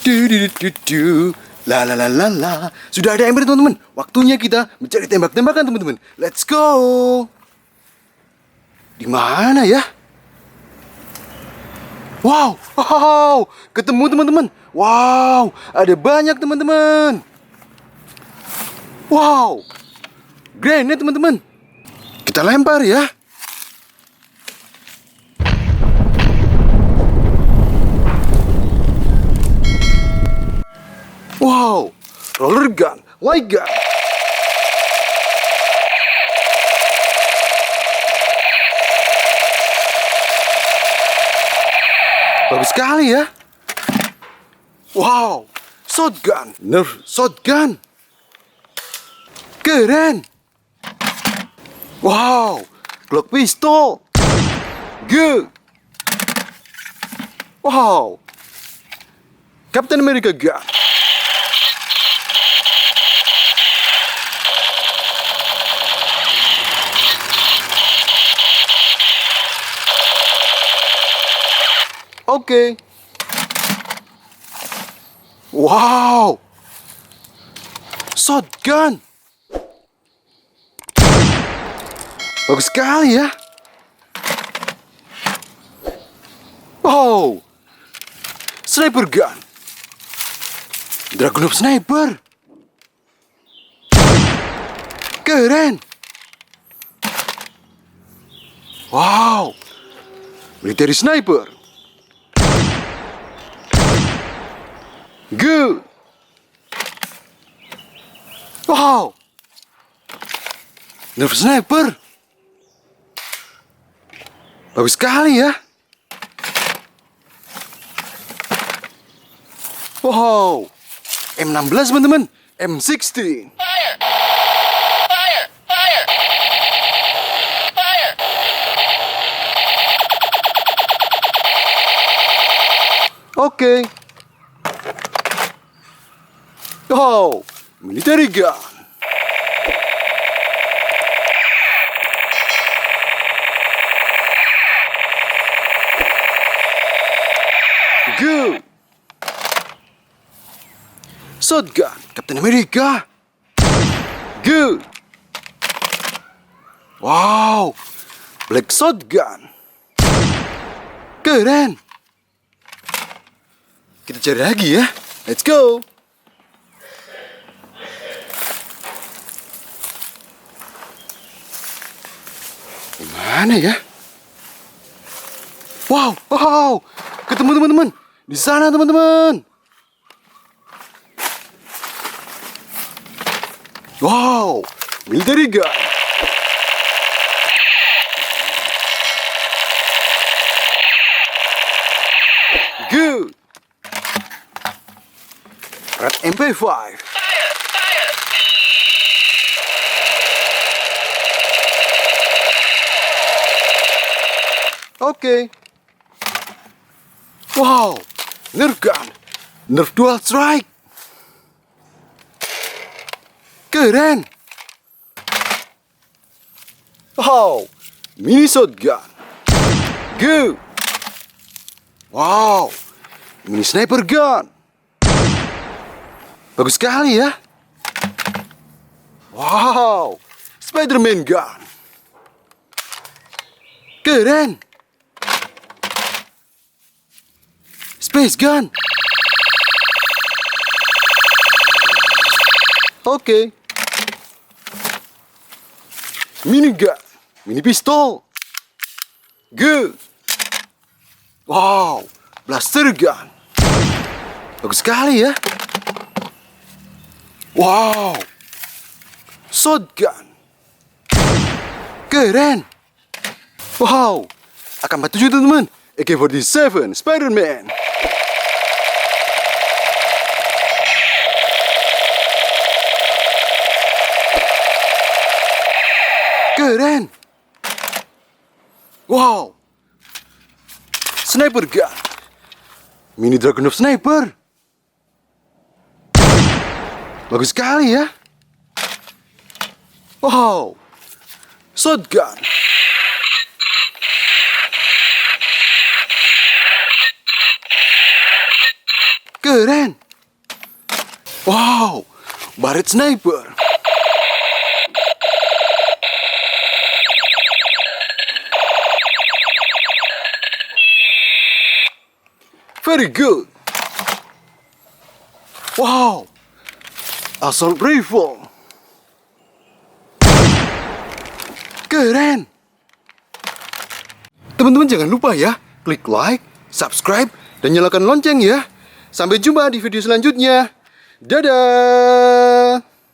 Du. La la la la la. Sudah ada ember teman-teman. Waktunya kita mencari tembak-tembakan teman-teman. Let's go. Di mana ya? Wow, wow, ketemu teman-teman. Wow, ada banyak teman-teman. Wow, grenade teman-teman. Kita lempar ya. Wow, roller gun, light gun. Bagus sekali ya. Wow, shotgun, nerf shotgun. Keren. Wow, Glock pistol. Good. Wow, Captain America gun. Oke. Wow. Shotgun. Bagus sekali ya. Wow. Sniper gun. Dragunov sniper. Keren. Wow. Military sniper. Good. Wow. Nerf sniper. Bagus sekali ya. Wow. M16 teman-teman. M16. Oke. Oh, military gun. Good. Shotgun, Captain America. Good. Wow, black shotgun. Keren. Kita cari lagi ya. Let's go. Mana ya? Wow, wow, ketemu teman-teman. Di sana teman-teman. Wow, military gun. Good. Red MP5. Oke. Wow, Nerf gun, Nerf dual strike. Keren. Wow, mini shotgun. Good. Wow, mini sniper gun. Bagus sekali ya. Wow, Spider-Man gun. Keren. Space gun. Oke. Mini gun, mini pistol. Good. Wow, blaster gun. Bagus sekali ya. Wow, shotgun. Keren. Wow, AK-47 teman-teman. AK-47 Spider-Man. Keren. Wow. Sniper gun. Mini Dragunov sniper. Bagus sekali ya. Wow. Shotgun. Keren. Wow, Barret Sniper. Very good. Wow, Assault Rifle. Keren. Teman-teman jangan lupa ya, klik like, subscribe, dan nyalakan lonceng ya. Sampai jumpa di video selanjutnya. Dadah.